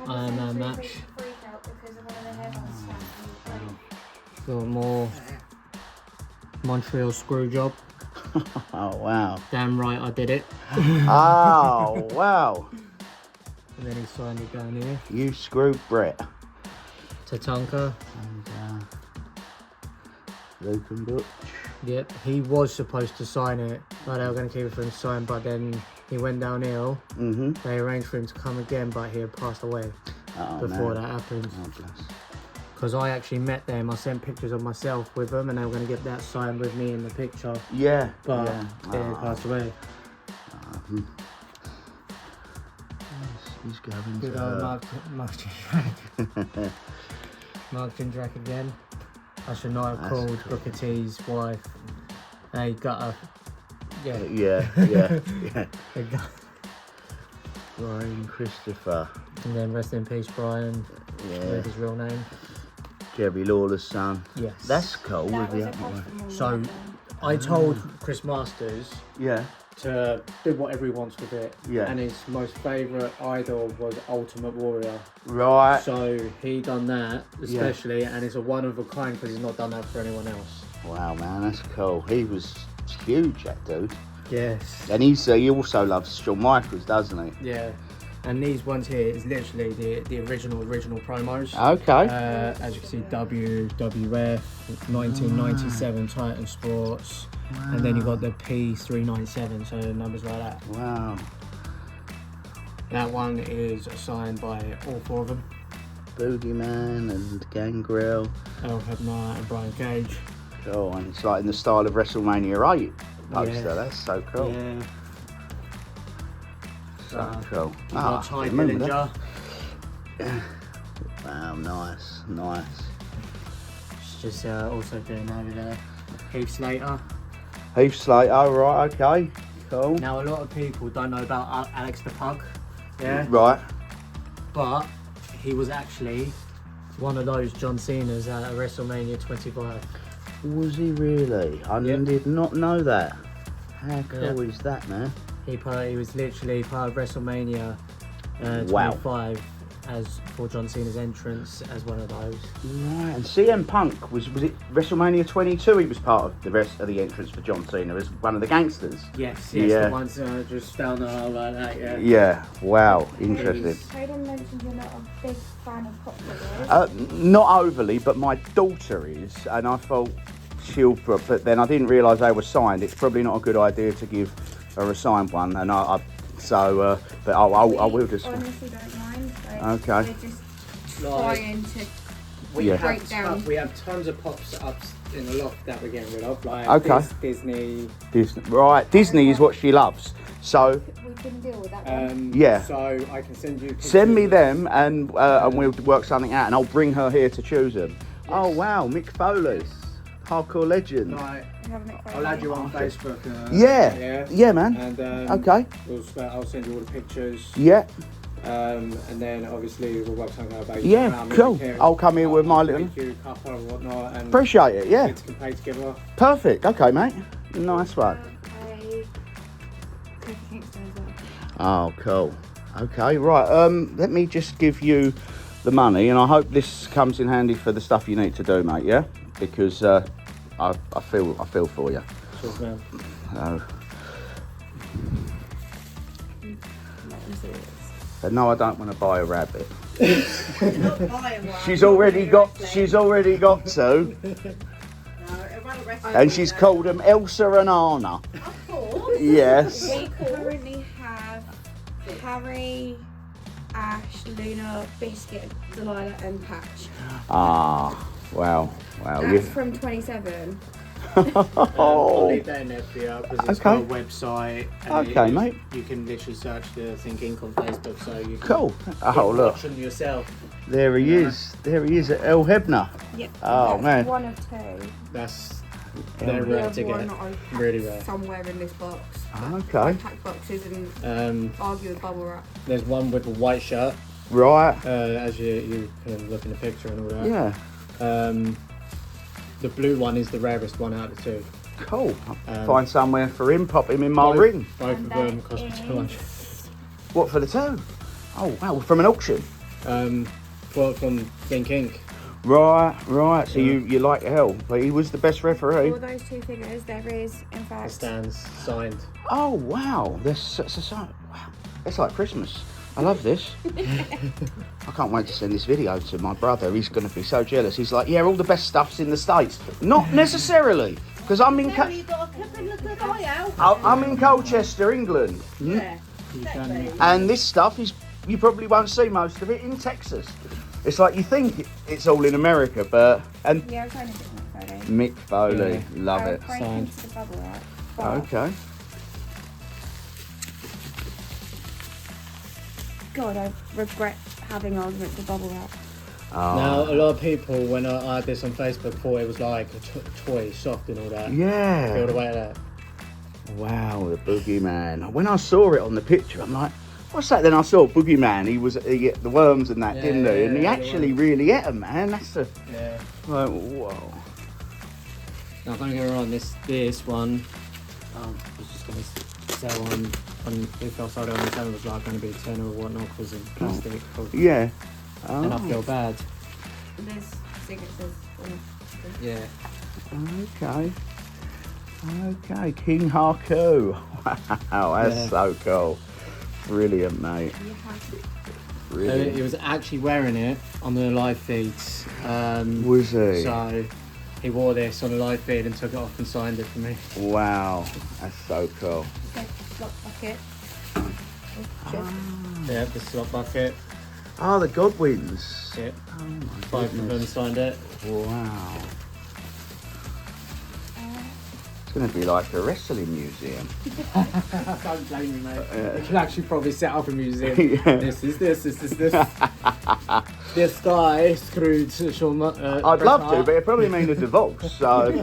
Iron Man match. Got more Montreal screw job. Oh, wow. Damn right I did it. Oh, wow. And then he signed it down here. You screwed Brett. Tatanka. And Luke and Butch. Yep, he was supposed to sign it. Like they were going to keep it for him to sign, but then he went down ill. They arranged for him to come again, but he had passed away before that happened. Oh, bless. Because I actually met them. I sent pictures of myself with them and they were going to get that signed with me in the picture. Yeah. But yeah. he passed away. He's going Good to... old Mark Jindrak. Mark Jindrak again. I should not have called cool. Booker T's wife. They got a... Yeah. They got... Brian Christopher. And then rest in peace, Brian. Yeah. With his real name. Jerry Lawler's son. Yes. That's cool. So I told Chris Masters Yeah. to do whatever he wants with it. Yeah. And his most favourite idol was Ultimate Warrior. Right. So he done that especially, and it's a one of a kind because he's not done that for anyone else. Wow, man, that's cool. He was huge, that dude. Yes. And he also loves Shawn Michaels, doesn't he? Yeah. And these ones here is literally the original promos. Okay. As you can see, WWF, 1997 Titan Sports, and then you got the P397, so numbers like that. Wow. That one is signed by all 4 of them. Boogeyman and Gangrel. Al Hebner and Brian Cage. Cool, and it's like in the style of WrestleMania 8 poster. Yeah. That's so cool. Yeah. So cool. Ty Dillinger. Wow, nice. It's just also doing over there. Heath Slater. Heath Slater, right, okay. Cool. Now a lot of people don't know about Alex the Pug. Yeah. Right. But he was actually one of those John Cena's at WrestleMania 25. Was he really? I did not know that. How cool is that, man? He was literally part of WrestleMania 25 as for John Cena's entrance as one of those. Right, and CM Punk was it WrestleMania 22? He was part of the rest of the entrance for John Cena as one of the gangsters. Yes, the ones just down the hole like that. Yeah. Yeah. Wow. Interesting. Hayden mentioned you're not a big fan of pop figures. Not overly, but my daughter is, and I thought but then I didn't realise they were signed. It's probably not a good idea to give her a signed one, and but I will just. Honestly, don't mind. Okay. They're just trying to break down. We have tons of pops ups in the loft that we're getting rid of, like Okay. Disney. Right, Disney is what she loves. So We can deal with that one. yeah. So I can send you pictures. Send me them, and we'll work something out, and I'll bring her here to choose them. Oh wow, Mick Foley. Hardcore legend. Right. I'll add you on Facebook. Yeah, man. And okay. I'll send you all the pictures. Yeah. And then obviously we'll work something out about you. Yeah, cool. I'll come here with my little. Couple and whatnot. And appreciate it. Yeah. Kids can play together. Perfect. Okay, mate. Nice one. Oh, cool. Okay, right. Let me just give you the money, and I hope this comes in handy for the stuff you need to do, mate. Yeah, because I feel for you. Cheers, man. No, I don't want to buy a rabbit. She's already got two. And she's called them Elsa and Anna. Of course. Yes. We currently have Harry, Ash, Luna, Biscuit, Delilah, and Patch. Ah, wow. That's from 27. I'll leave that in there for you because it's got a Okay. website. And Okay, mate. You can literally search the Think Ink on Facebook, so you can Cool. Oh, look. watch them yourself. There he is. There he is at El Hebner. Yep. Oh, That's man. one of two. They're We rare have to one get. that I Really packed rare. somewhere in this box. Okay. I pack boxes and argue with bubble wrap. There's one with a white shirt. Right. As you can look in the picture and all that. Yeah. The blue one is the rarest one out of the two. Cool. Find somewhere for him, pop him in my ring. Both of them cost me 200. What, for the two? Oh, wow, from an auction? From Think Ink. Right. So you like hell. But he was the best referee. For those two figures, there is, in fact... The stands signed. Oh, wow. Wow. It's like Christmas. I love this. I can't wait to send this video to my brother. He's going to be so jealous. He's like, yeah, all the best stuff's in the States. Not necessarily, because I'm in I'm in Colchester, England. Yeah. And this stuff you probably won't see most of it in Texas. It's like you think it's all in America, but Yeah, I was only getting Mick Foley, love it. Signed. The bubble wrap. Okay. God, I regret having arguments with bubble wrap. Now, a lot of people, when I had this on Facebook, thought it was like a toy, soft and all that. Yeah. Feel the way of that. Wow, the Boogeyman. When I saw it on the picture, I'm like, what's that? Then I saw Boogeyman. He ate the worms and that, didn't he? And he actually really ate them, man. That's the... Yeah. Like, whoa. Now, don't get me wrong, this one, I was just going to sell on if I sold it on the channel, it was like going to be 10 or whatnot because of plastic. Yeah. And I feel bad. There's signatures on Yeah. Okay, King Haku. Wow, that's so cool. Brilliant, mate. Brilliant. He was actually wearing it on the live feeds. Was he? So he wore this on the live feed and took it off and signed it for me. Wow, that's so cool. slot bucket. Yeah, the slot bucket. Oh, the Godwins. Yeah. Oh my Both of them signed it. Wow. It's going to be like a wrestling museum. Don't blame me, mate. You can actually probably set up a museum. Yeah. This. This guy screwed Sean. I'd love to, but it probably mean a divorce. So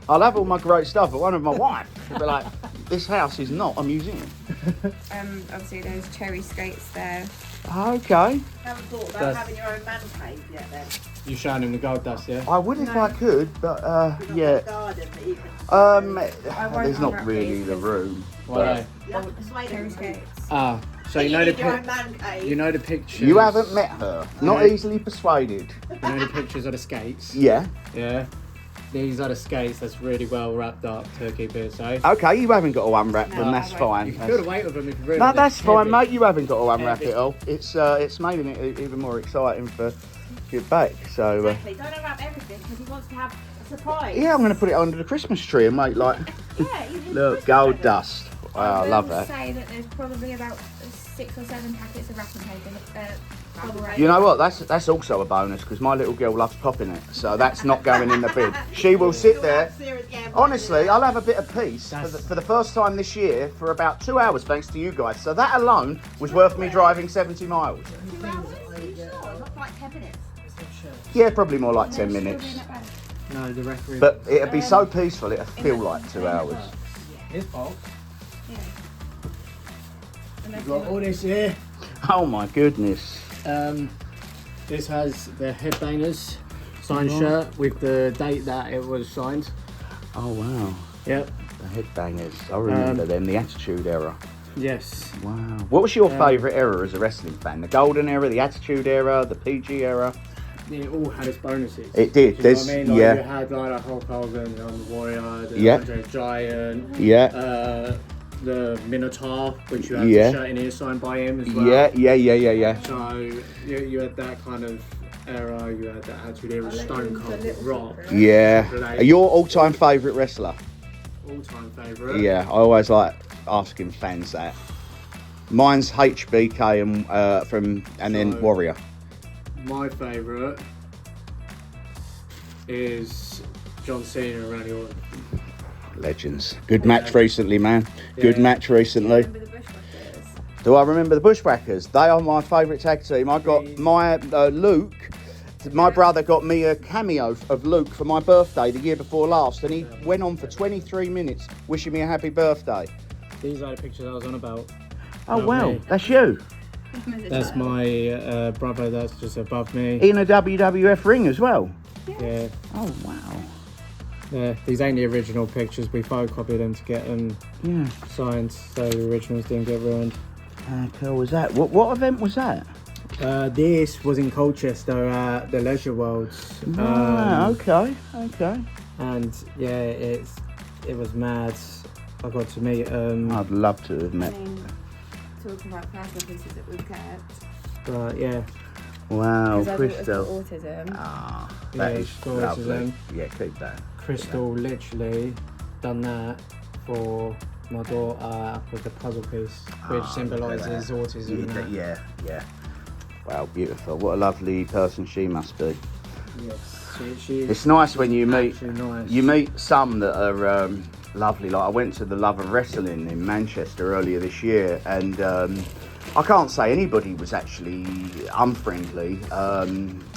I'll have all my great stuff, but one of my wife will be like, this house is not a museum. Obviously those cherry skates there. Okay. Haven't thought about having your own man cave yet then? You showing him the gold dust, yeah? I would if I could, but yeah. There's not really the room. Why? Cherry skates. Ah, so you know the pictures. You haven't met her. Not easily persuaded. You know the pictures of the skates? Yeah. Yeah. These are the skates that's really well wrapped up to keep it safe. Okay, you haven't got to unwrap them. That's fine. You can feel the weight of them if you really. No, that's fine, mate. You haven't got to unwrap Heavy. it all. It's making it even more exciting for your back. So. Exactly. Don't unwrap everything because he wants to have a surprise. Yeah, I'm going to put it under the Christmas tree and make like. Look, gold dust. Wow, I love that. I will say that there's probably about 6 or 7 packets of wrapping paper. Bubble wrap. You know what? That's also a bonus because my little girl loves popping it, so that's not going in the bin. She will sit there. Honestly, I'll have a bit of peace for the first time this year for about 2 hours, thanks to you guys. So that alone was worth me driving 70 miles. 2 hours? Are you sure? Not like 10 minutes? Yeah, probably more like 10 minutes. No, the referee. But it'd be so peaceful, it'd feel like 2 hours. His box. You've got all this here. Oh my goodness. This has the Headbangers signed shirt with the date that it was signed. Oh wow. Yep. The Headbangers. I remember them, the Attitude Era. Yes. Wow. What was your favourite era as a wrestling fan? The Golden Era, the Attitude Era, the PG Era? It all had its bonuses. It did. Do you know what I mean? Like, yeah. you had like Hulk Hogan, the Warrior, the Andre the Giant, the Minotaur, which you had the shirt in here signed by him as well. Yeah. So you had that kind of era. You had that Attitude Era, Stone Cold, Rock. Yeah. Your all-time favourite wrestler? All-time favourite? Yeah, I always like asking fans that. Mine's HBK and then Warrior. My favourite is John Cena and Randy Orton. Legends. Good match recently, man. Good match recently. Do I remember the Bushwhackers? They are my favourite tag team. I got my Luke. My brother got me a cameo of Luke for my birthday the year before last, and he went on for 23 minutes wishing me a happy birthday. These are the pictures I was on about. Oh wow, that's you. That's my brother that's just above me. In a WWF ring as well? Yeah. Oh wow. Yeah, these ain't the original pictures. We photocopied them to get them signed, so the originals didn't get ruined. How cool was that? What event was that? This was in Colchester at the Leisure Worlds. Okay. And yeah, it was mad. I got to meet. I'd love to have met. Talking about personal pieces that we've kept. But yeah. Wow, Crystal. Autism. Ah, that is lovely. Autism. Yeah, keep that. Crystal literally done that for my daughter with a puzzle piece, which symbolises autism. Yeah. Wow, beautiful. What a lovely person she must be. Yes, she is. It's nice when you meet nice. you meet some that are lovely. Like I went to the Love of Wrestling in Manchester earlier this year, and I can't say anybody was actually unfriendly.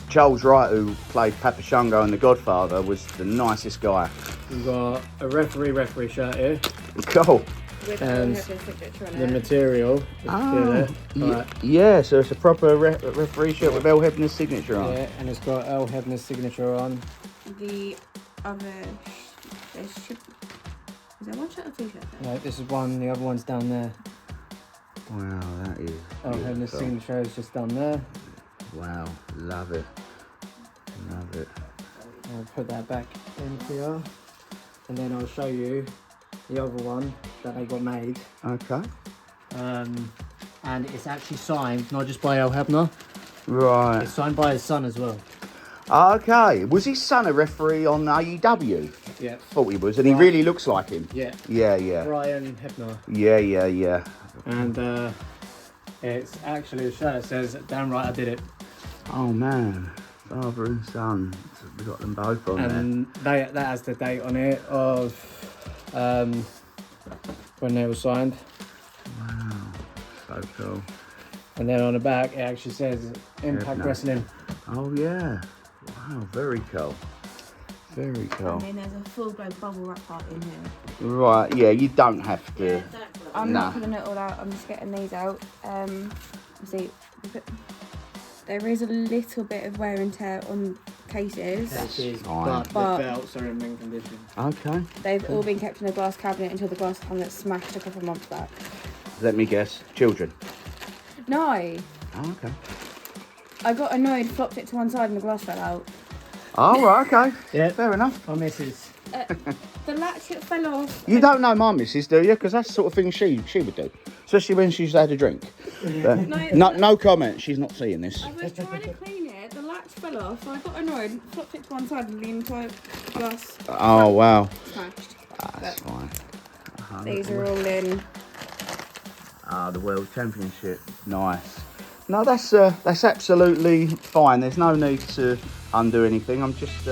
Charles Wright, who played Papa Shango in The Godfather, was the nicest guy. We've got a referee shirt here. Cool. And the material. Yeah, so it's a proper referee shirt with El Hebner's signature on. Yeah, and it's got El Hebner's signature on. The other, is there one shirt or two shirts? No, this is one. The other one's down there. Wow, that is El Hebner's signature is just down there. Wow, love it. I'll put that back in for you, and then I'll show you the other one that they got made. Okay. And it's actually signed not just by El Hebner. Right. It's signed by his son as well. Okay. Was his son a referee on AEW? Yeah. Thought he was, and he really looks like him. Yeah. Yeah. Brian Hebner. Yeah. And it's actually a shirt that says, "Damn right I did it." Oh man, father and son. We got them both on and there. And that has the date on it of when they were signed. Wow, so cool. And then on the back it actually says Impact Wrestling. Oh yeah. Wow, very cool. Very cool. And then there's a full-blown bubble wrap part in here. Right, yeah, you don't have to. I'm not pulling it all out, I'm just getting these out. See, there is a little bit of wear and tear on cases. But the belts are in mint condition. Okay. They've all been kept in a glass cabinet until the glass cabinet smashed a couple of months back. Let me guess, children? No. Oh, okay. I got annoyed, flopped it to one side and the glass fell out. Oh, right, okay. Yeah, fair enough. My missus. The latch fell off. You don't know my missus, do you? Because that's the sort of thing she would do. Especially when she's had a drink. No comment, she's not seeing this. I was trying to clean it, the latch fell off, so I got annoyed, flopped it to one side and the entire glass. Oh, wow. Smashed. That's fine. These are all in. The World Championship. Nice. No, that's absolutely fine. There's no need to undo anything. I'm just